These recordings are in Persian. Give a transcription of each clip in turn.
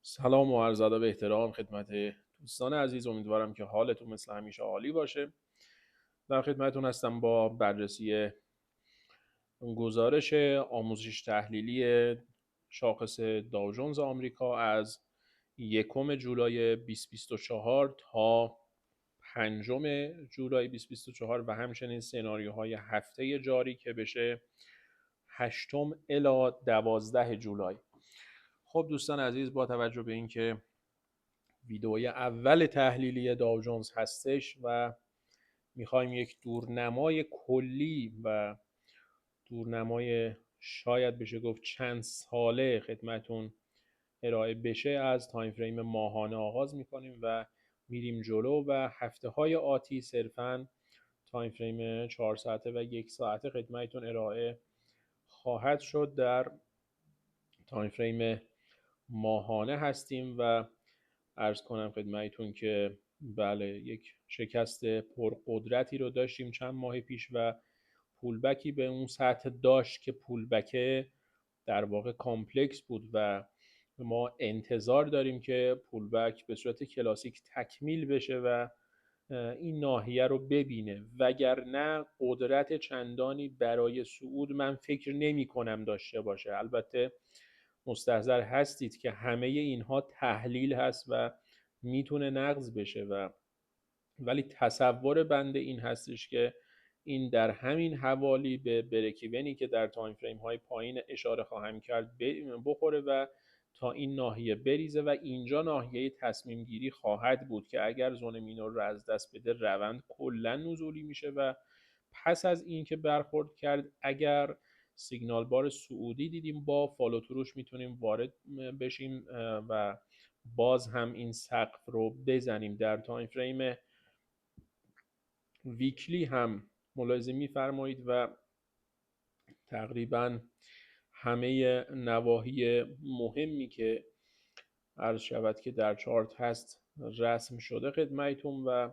سلام و عرض ادب و احترام خدمت دوستان عزیز. امیدوارم که حالتون مثل همیشه عالی باشه. در خدمتتون هستم با بررسی گزارش آموزش تحلیلی شاخص داو جونز آمریکا از 1 جولای 2024 تا 5 جولای 2024 و همچنین سناریوهای هفته جاری که بشه 8 الی 12 جولای. خب دوستان عزیز، با توجه به اینکه ویدئوی اول تحلیلی داو جونز هستش و میخوایم یک دورنمای کلی و دورنمای شاید بشه گفت چند ساله خدمتون ارائه بشه، از تایم فریم ماهانه آغاز میکنیم و میریم جلو و هفته های آتی صرفاً تایم فریم 4 ساعته و 1 ساعته خدمتون ارائه خواهد شد. در تایم فریم ماهانه هستیم و عرض کنم خدمتتون که بله، یک شکست پرقدرتی رو داشتیم چند ماه پیش و پولبکی به اون سطح داشت که پولبک در واقع کامپلکس بود و ما انتظار داریم که پولبک به صورت کلاسیک تکمیل بشه و این ناحیه رو ببینه، وگرنه قدرت چندانی برای صعود من فکر نمی کنم داشته باشه. البته مستحضر هستید که همه اینها تحلیل هست و میتونه نقض بشه ولی تصور بنده این هستش که این در همین حوالی به بریکیونی که در تایم فریم های پایین اشاره خواهم کرد بخوره و تا این ناحیه بریزه و اینجا ناحیه تصمیم گیری خواهد بود که اگر زون مینور رو از دست بده روند کلا نزولی میشه و پس از این که برخورد کرد اگر سیگنال بار صعودی دیدیم با فالو تروش میتونیم وارد بشیم و باز هم این سقف رو بزنیم. در تایم فریم ویکلی هم ملاحظه می‌فرمایید و تقریبا همه نواحی مهمی که عرض شود که در چارت هست رسم شده خدمتتون و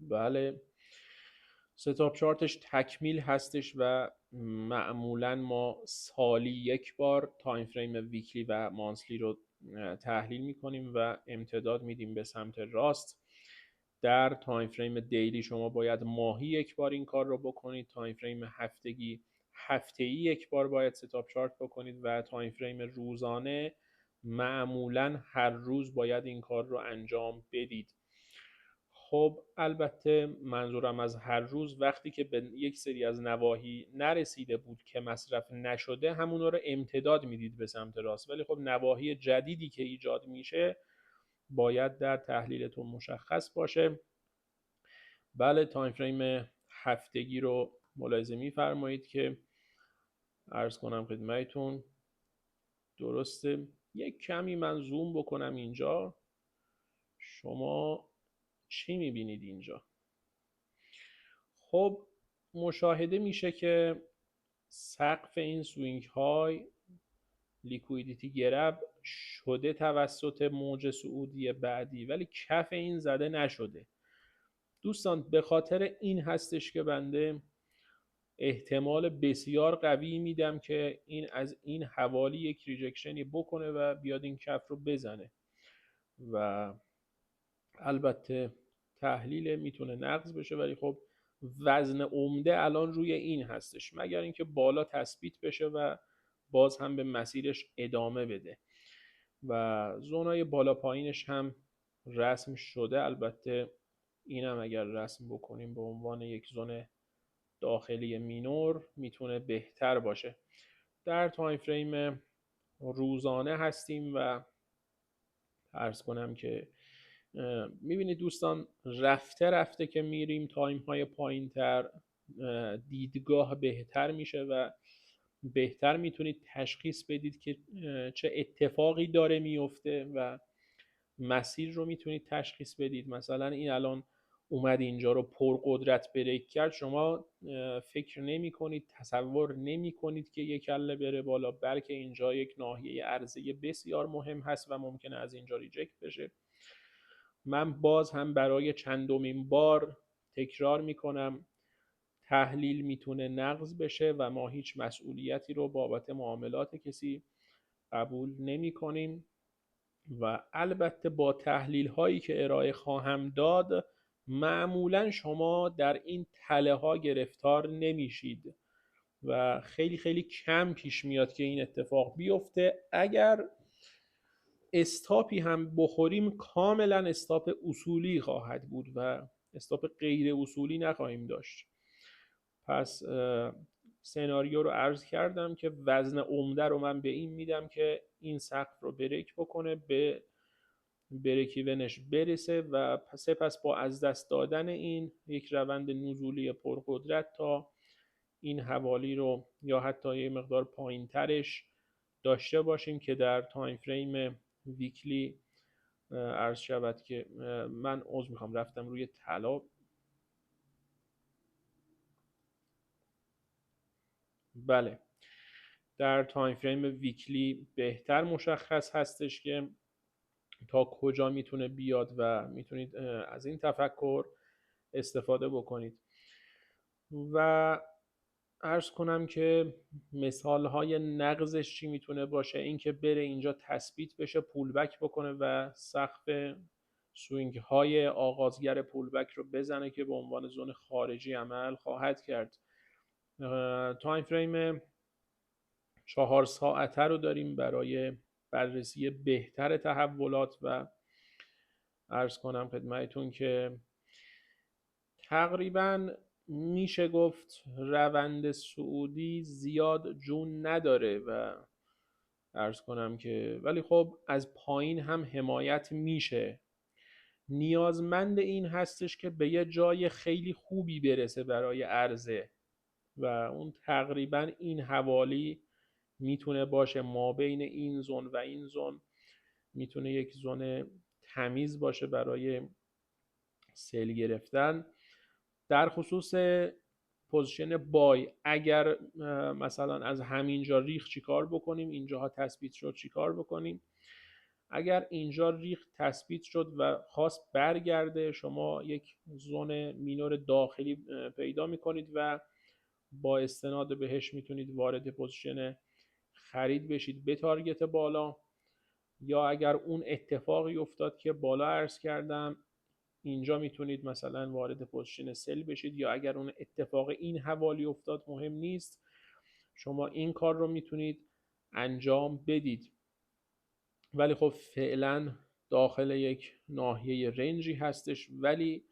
بله، ستاپ چارتش تکمیل هستش و معمولا ما سالی یک بار تایم فریم ویکلی و مانسلی رو تحلیل میکنیم و امتداد میدیم به سمت راست. در تایم فریم دیلی شما باید ماهی یک بار این کار رو بکنید، تایم فریم هفتگی هفته‌ای یک بار باید ستاپ چارت بکنید و تایم فریم روزانه معمولا هر روز باید این کار رو انجام بدید. خب البته منظورم از هر روز وقتی که به یک سری از نواحی نرسیده بود که مصرف نشده همون رو امتداد میدید به سمت راست، ولی خب نواحی جدیدی که ایجاد میشه باید در تحلیلتون مشخص باشه. بله، تایم فریم هفتگی رو ملاحظه میفرمایید که عرض کنم خدمتتون درسته. یک کمی من زوم بکنم اینجا، شما چی میبینید اینجا؟ خب مشاهده میشه که سقف این سوینگ های لیکویدیتی گرب شده توسط موج صعودی بعدی ولی کف این زده نشده. دوستان به خاطر این هستش که بنده احتمال بسیار قوی میدم که این از این حوالی یک ریجکشنی بکنه و بیاد این کف رو بزنه و البته تحلیل میتونه نقض بشه، ولی خب وزن عمده الان روی این هستش مگر اینکه بالا تثبیت بشه و باز هم به مسیرش ادامه بده و زونای بالا پایینش هم رسم شده. البته اینم اگر رسم بکنیم به عنوان یک زون داخلی مینور میتونه بهتر باشه. در تایم فریم روزانه هستیم و عرض کنم که میبینید دوستان رفته رفته که میریم تایم های پایین تر دیدگاه بهتر میشه و بهتر میتونید تشخیص بدید که چه اتفاقی داره میفته و مسیر رو میتونید تشخیص بدید. مثلا این الان اومد اینجا رو پرقدرت بریک کرد، شما فکر نمی کنید، تصور نمی کنید که یک کله بره بالا، بلکه اینجا یک ناحیه عرضه بسیار مهم هست و ممکنه از اینجا ریجکت بشه. من باز هم برای چندمین بار تکرار می کنم تحلیل میتونه نقض بشه و ما هیچ مسئولیتی رو بابت معاملات کسی قبول نمی کنیم و البته با تحلیل هایی که ارائه خواهم داد معمولا شما در این تله ها گرفتار نمیشید و خیلی خیلی کم پیش میاد که این اتفاق بیفته. اگر استاپی هم بخوریم کاملا استاپ اصولی خواهد بود و استاپ غیر اصولی نخواهیم داشت. پس سناریو رو عرض کردم که وزن عمده رو من به این میدم که این سقف رو بریک بکنه، به بریک ایونش برسه و سپس با از دست دادن این یک روند نزولی پرقدرت تا این حوالی رو یا حتی یه مقدار پایین ترش داشته باشیم که در تایم فریم ویکلی عرض شود که من عذر میخوام رفتم روی طلا. بله، در تایم فریم ویکلی بهتر مشخص هستش که تا کجا میتونه بیاد و میتونید از این تفکر استفاده بکنید. و عرض کنم که مثال های نقضش چی میتونه باشه؟ اینکه بره اینجا تثبیت بشه، پول بک بکنه و سقف سوینگ های آغازگر پول بک رو بزنه که به عنوان زون خارجی عمل خواهد کرد. تایم فریم 4 ساعته رو داریم برای بررسی بهتر تحولات و عرض کنم خدمتتون که تقریبا میشه گفت روند صعودی زیاد جون نداره و عرض کنم که ولی خب از پایین هم حمایت میشه. نیازمند این هستش که به یه جای خیلی خوبی برسه برای عرضه و اون تقریبا این حوالی میتونه باشه، ما بین این زون و این زون میتونه یک زون تمیز باشه برای سیل گرفتن. در خصوص پوزیشن بای اگر مثلا از همینجا ریخ چیکار بکنیم، اینجاها تثبیت شد چیکار بکنیم؟ اگر اینجا ریخ تثبیت شد و خواست برگرده، شما یک زون مینور داخلی پیدا میکنید و با استناد بهش میتونید وارد پوزیشن خرید بشید به تارگت بالا. یا اگر اون اتفاقی افتاد که بالا عرض کردم، اینجا میتونید مثلا وارد پوزیشن سل بشید. یا اگر اون اتفاق این حوالی افتاد، مهم نیست، شما این کار رو میتونید انجام بدید. ولی خب فعلا داخل یک ناحیه رنجی هستش، ولی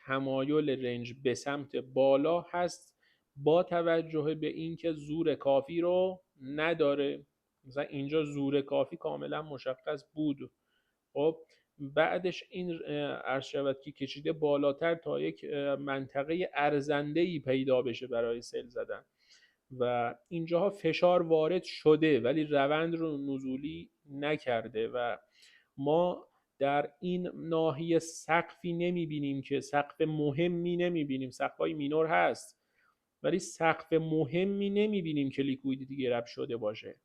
تمایل رنج به سمت بالا هست با توجه به اینکه زور کافی رو نداره. مثلا اینجا زور کافی کاملا مشخص بود. خب بعدش این عرض شود که کشیده بالاتر تا یک منطقه ارزنده‌ای پیدا بشه برای سیل زدن و اینجاها فشار وارد شده ولی روند رو نزولی نکرده و ما در این ناحیه سقفی نمیبینیم، که سقف مهمی نمیبینیم. سقف‌های مینور هست ولی سقف مهمی نمیبینیم که لیکویدیتی گرفت شده باشه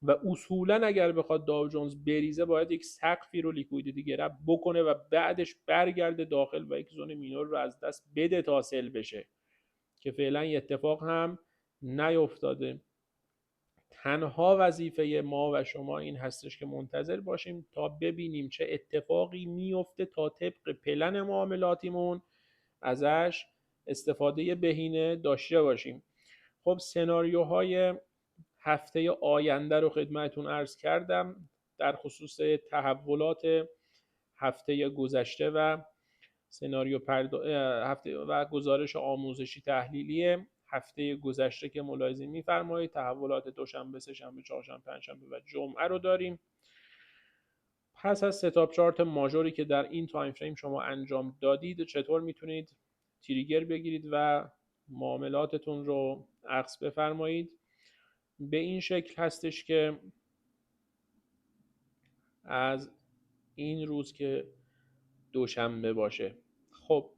و اصولا اگر بخواد داو جونز بریزه باید یک سقفی رو لیکویدیتی گرفت بکنه و بعدش برگرده داخل و یک زون مینور رو از دست بده تا سل بشه، که فعلا اتفاق هم نیفتاده. تنها وظیفه ما و شما این هستش که منتظر باشیم تا ببینیم چه اتفاقی میفته تا طبق پلن معاملاتیمون ازش استفاده بهینه داشته باشیم. خب سناریوهای هفته آینده رو خدمتتون عرض کردم در خصوص تحولات هفته گذشته و سناریو هفته و گزارش آموزشی تحلیلی هفته گذشته که ملاحظه می‌فرمایید. تحولات دوشنبه، سه‌شنبه، چهارشنبه، پنجشنبه و جمعه رو داریم. پس از ستاپ چارت ماژوری که در این تایم فریم شما انجام دادید، چطور میتونید تریگر بگیرید و معاملاتتون رو عکس بفرمایید؟ به این شکل هستش که از این روز که دوشنبه باشه. خب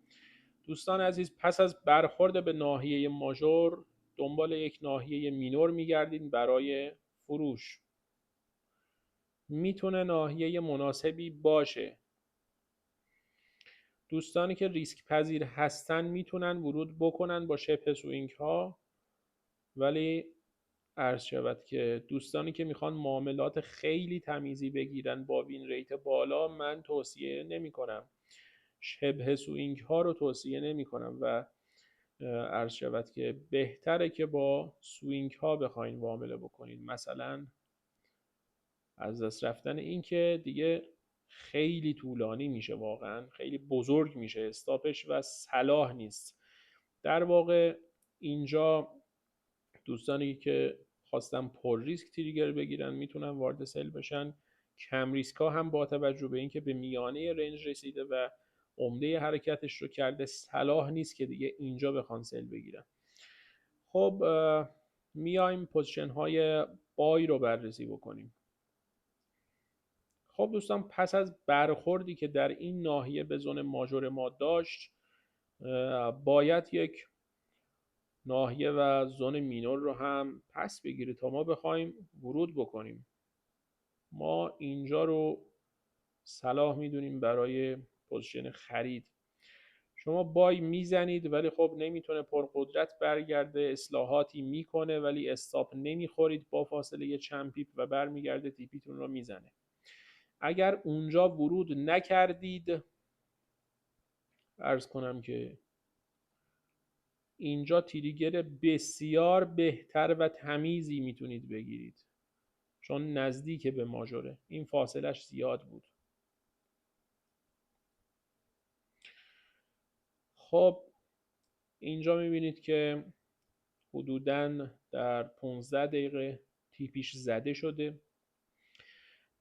دوستان عزیز، پس از برخورد به ناحیه ماژور دنبال یک ناحیه مینور میگردید برای فروش. میتونه ناحیه مناسبی باشه. دوستانی که ریسک پذیر هستن میتونن ورود بکنن با شبه سوینگ ها، ولی عرض شود که دوستانی که میخوان معاملات خیلی تمیزی بگیرن با وین ریت بالا، من توصیه نمی کنم. شبه سوینگ ها رو توصیه نمی کنم و عرض شود که بهتره که با سوینگ ها بخواین معامله بکنید. مثلا از دست رفتن این که دیگه خیلی طولانی میشه، واقعا خیلی بزرگ میشه استاپش و صلاح نیست. در واقع اینجا دوستانی که خواستن پر ریسک تریگر بگیرن میتونن وارد سل بشن. کم ریسک ها هم با توجه به اینکه به میانه رنج رسیده و عمده حرکتش رو کرده، صلاح نیست که دیگه اینجا بخوان سل بگیرن. خب میایم پوزیشن های بای رو بررسی بکنیم. خب دوستان، پس از برخوردی که در این ناحیه به زون ماژور ما داشت، باید یک ناحیه و زون مینور رو هم پس بگیره تا ما بخوایم ورود بکنیم. ما اینجا رو صلاح میدونیم برای پوزیشن خرید. شما بای میزنید ولی خب نمیتونه پرقدرت برگرده، اصلاحاتی میکنه ولی استاپ نمیخورید با فاصله چند پیپ و برمیگرده تیپیتون رو میزنه. اگر اونجا ورود نکردید، عرض کنم که اینجا تریگر بسیار بهتر و تمیزی میتونید بگیرید، چون نزدیک به ماژوره، این فاصلش زیاد بود. خب اینجا میبینید که حدوداً در 15 دقیقه تیپیش زده شده.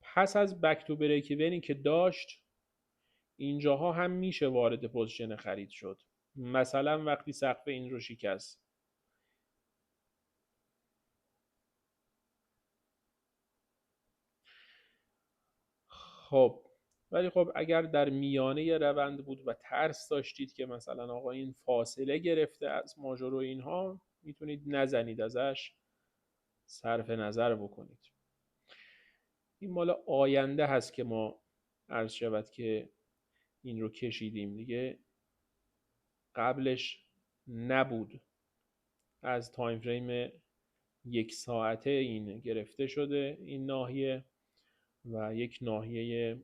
پس از بک تو بریک ایونی که داشت، اینجاها هم میشه وارد پوزیشن خرید شد. مثلا وقتی سقف این رو شکست، خب ولی خب اگر در میانه روند بود و ترس داشتید که مثلا آقا این فاصله گرفته از ماژور و اینها، میتونید نزنید، ازش صرف نظر بکنید. این مال آینده هست که ما عرض شود که این رو کشیدیم دیگه، قبلش نبود. از تایم فریم 1 ساعته این گرفته شده این ناحیه و یک ناحیه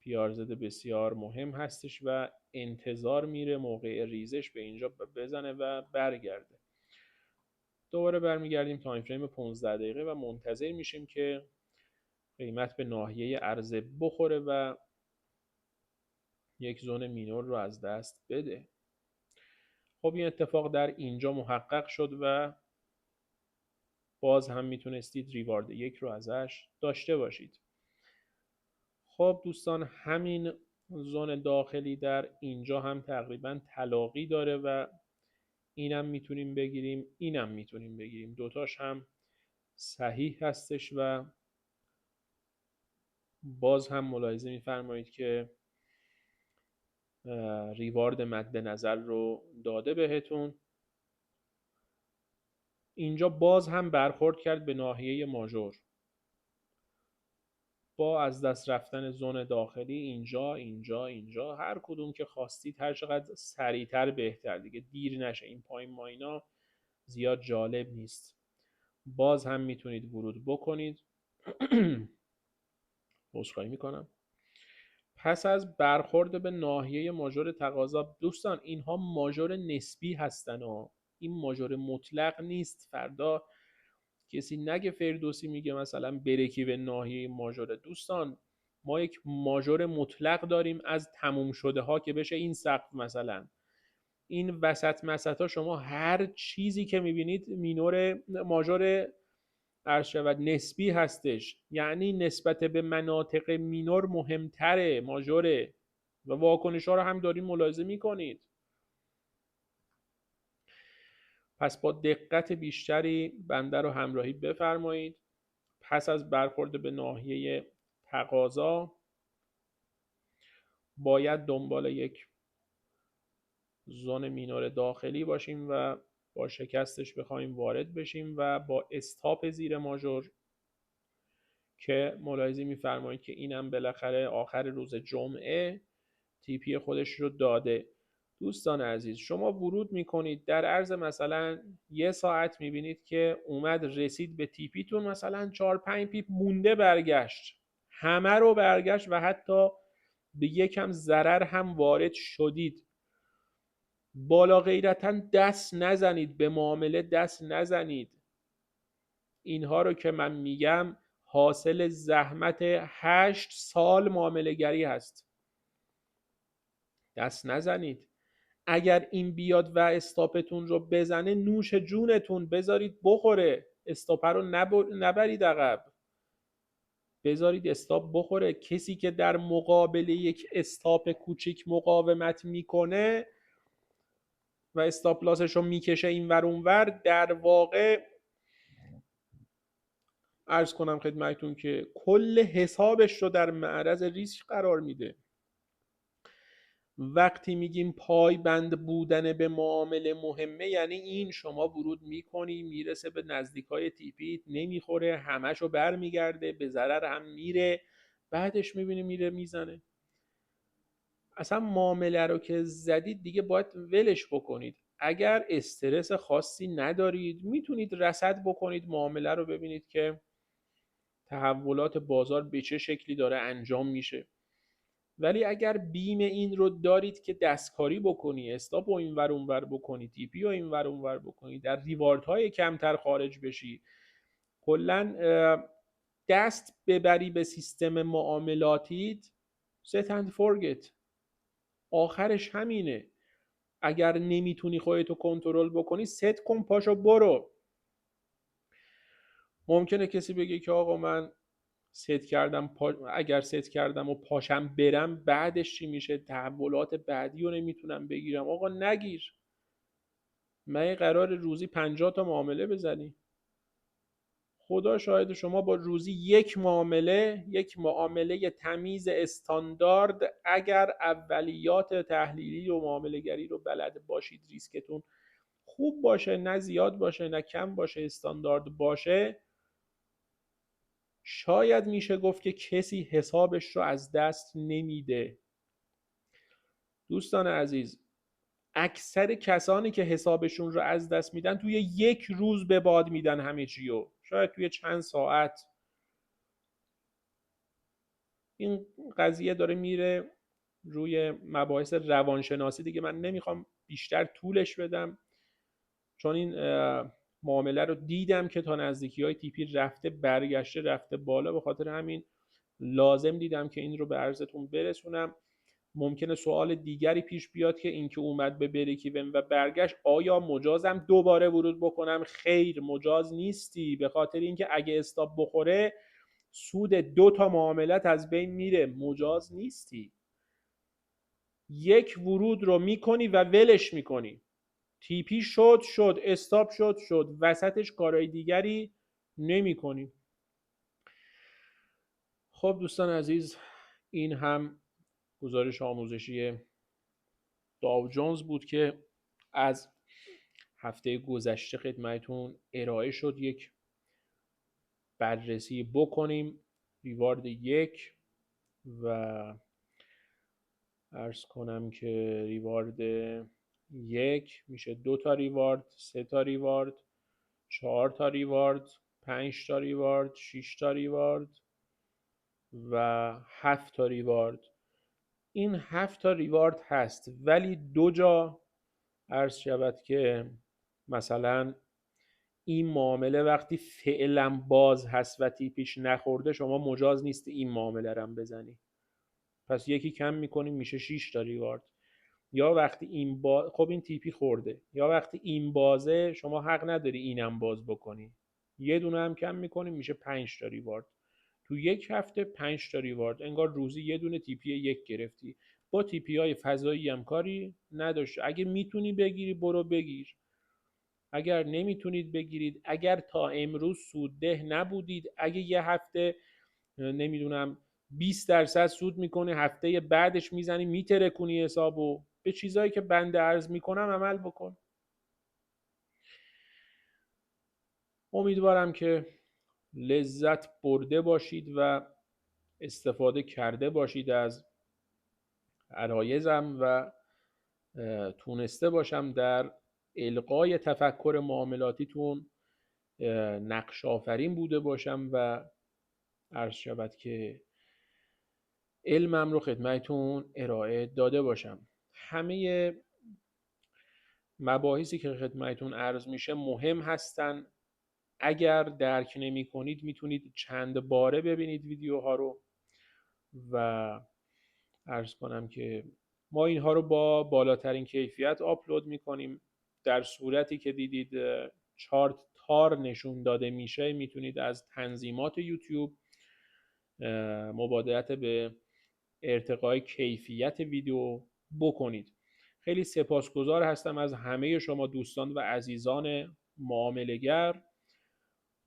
پیارزد بسیار مهم هستش و انتظار میره موقع ریزش به اینجا بزنه و برگرده. دوباره برمیگردیم تایم فریم 15 دقیقه و منتظر میشیم که قیمت به ناحیه عرضه بخوره و یک زون مینور رو از دست بده. خب این اتفاق در اینجا محقق شد و باز هم میتونستید ریوارد 1 رو ازش داشته باشید. خب دوستان، همین زون داخلی در اینجا هم تقریبا تلاقی داره و اینم میتونیم بگیریم، اینم میتونیم بگیریم، دوتاش هم صحیح هستش و باز هم ملاحظه میفرمایید که ریوارد مد نظر رو داده بهتون. اینجا باز هم برخورد کرد به ناحیه ماژور با از دست رفتن زون داخلی، اینجا هر کدوم که خواستید، هر چقدر سریعتر بهتر دیگه، دیر نشه، این پایین ماینا زیاد جالب نیست. باز هم میتونید ورود بکنید. عذرخواهی میکنم. پس از برخورد به ناحیه ماژور تقاضا، دوستان اینها ماژور نسبی هستن و این ماژور مطلق نیست. فردا کسی نگه فردوسی میگه مثلا برکی به ناحیه ماژور. دوستان ما یک ماژور مطلق داریم از تموم شده ها که بشه این سقف، مثلا این وسط مسطا شما هر چیزی که میبینید مینور ماژور عرض شود نسبی هستش، یعنی نسبت به مناطق مینور مهمتره ماژوره و واکنش ها رو هم دارین ملاحظه میکنید. پس با دقت بیشتری بنده رو همراهی بفرمایید. پس از برخورد به ناحیه تقاضا باید دنبال یک زون مینور داخلی باشیم و با شکستش بخوایم وارد بشیم و با استاپ زیر ماژور که ملاحظه می‌فرمایید که اینم بالاخره آخر روز جمعه تیپی خودش رو داده. دوستان عزیز شما ورود میکنید در عرض مثلا 1 ساعت میبینید که اومد رسید به تیپیتون مثلا 4-5 پیپ مونده برگشت، همه رو برگشت و حتی به یکم ضرر هم وارد شدید. بالا غیرتا دست نزنید، به معامله دست نزنید. اینها رو که من میگم حاصل زحمت 8 سال معامله گری هست. دست نزنید. اگر این بیاد و استاپتون رو بزنه نوش جونتون، بذارید بخوره. استاپ رو نبرید عقب، بذارید استاپ بخوره. کسی که در مقابل یک استاپ کوچیک مقاومت میکنه و استاپ لاسش رو میکشه اینور اونور، در واقع عرض کنم خدمتتون که کل حسابش رو در معرض ریسک قرار میده. وقتی میگیم پایبند بودن به معامله مهمه، یعنی این شما ورود میکنی میرسه به نزدیکای تیپیت نمیخوره، همشو بر میگرده، به ضرر هم میره، بعدش میبینی میره میزنه. اصلا معامله رو که زدید دیگه باید ولش بکنید. اگر استرس خاصی ندارید میتونید رصد بکنید معامله رو، ببینید که تحولات بازار به چه شکلی داره انجام میشه. ولی اگر بیم این رو دارید که دستکاری بکنی، استاپ رو اینور اونور بکنی، تی پی رو اینور اونور بکنی، در ریوارد های کمتر خارج بشی، کلا دست ببری به سیستم معاملاتیت، set and forget. آخرش همینه. اگر نمیتونی خودتو کنترل بکنی، ست کن پاشو برو. ممکنه کسی بگه که آقا من ست کردم، اگر ست کردم و پاشم برم بعدش چی میشه؟ تحولات بعدی رو نمیتونم بگیرم. آقا نگیر. من قرار روزی 50 تا معامله بزنی؟ خدا شاهد شما با روزی یک معامله تمیز استاندارد، اگر اولیات تحلیلی و معامله گری رو بلد باشید، ریسکتون خوب باشه، نه زیاد باشه نه کم باشه، استاندارد باشه، شاید میشه گفت که کسی حسابش رو از دست نمیده. دوستان عزیز، اکثر کسانی که حسابشون رو از دست میدن توی یک روز به باد میدن همه چیو، شاید توی چند ساعت. این قضیه داره میره روی مباحث روانشناسی دیگه، من نمیخوام بیشتر طولش بدم، چون این معامله رو دیدم که تا نزدیکی های تیپی رفته برگشته رفته بالا، به خاطر همین لازم دیدم که این رو به عرضتون برسونم. ممکنه سوال دیگری پیش بیاد که این که اومد به بریک ایون و برگشت، آیا مجازم دوباره ورود بکنم؟ خیر، مجاز نیستی، به خاطر اینکه اگه استاپ بخوره سود 2 تا معاملت از بین میره. مجاز نیستی. یک ورود رو میکنی و ولش میکنی. تیپی شد، استاپ شد، وسطش کارهای دیگری نمی کنی. خب دوستان عزیز، این هم گزارش آموزشی داو جونز بود که از هفته گذشته خدمتتون ارائه شد. یک بررسی بکنیم. ریوارد 1 و عرض کنم که ریوارد 1 میشه 2 تا ریوارد، 3 تا ریوارد، 4 تا ریوارد، 5 تا ریوارد، 6 تا ریوارد و 7 تا ریوارد. این 7 تا ریوارد هست، ولی 2 جا عرض شود که مثلا این معامله وقتی فعلا باز هست و تیپیش نخورده، شما مجاز نیست این معامله رو بزنی، پس یکی کم میکنیم میشه 6 تا ریوارد. یا وقتی این خب این تیپی خورده، یا وقتی این بازه شما حق نداری اینم باز بکنی، یه دونه هم کم میکنیم میشه 5 تا ریوارد. تو یک هفته 5 تا ریوارد، انگار روزی یه دونه تیپی 1 گرفتی. با تیپی های فضایی هم کاری نداشته. اگه میتونی بگیری برو بگیر، اگر نمیتونید بگیرید. اگر تا امروز سودده نبودید، اگه یه هفته نمیدونم 20% سود میکنه، هفته بعدش میزنی میترکونی حسابو، به چیزایی که بنده عرض میکنم عمل بکن. امیدوارم که لذت برده باشید و استفاده کرده باشید از عرایزم و تونسته باشم در القای تفکر معاملاتیتون نقش آفرین بوده باشم و عرض شود که علمم رو خدمتتون ارائه داده باشم. همه مباحثی که خدمتتون عرض میشه مهم هستن. اگر درک نمی کنید میتونید چند باره ببینید ویدیوها رو و عرض کنم که ما اینها رو با بالاترین کیفیت آپلود میکنیم. در صورتی که دیدید چارت تار نشون داده میشه میتونید از تنظیمات یوتیوب مبادرت به ارتقای کیفیت ویدیو بکنید. خیلی سپاسگزار هستم از همه شما دوستان و عزیزان معامله‌گر.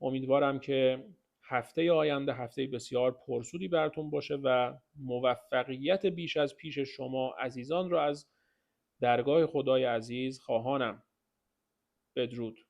امیدوارم که هفته آینده هفته بسیار پرسودی براتون باشه و موفقیت بیش از پیش شما عزیزان را از درگاه خدای عزیز خواهانم. بدرود.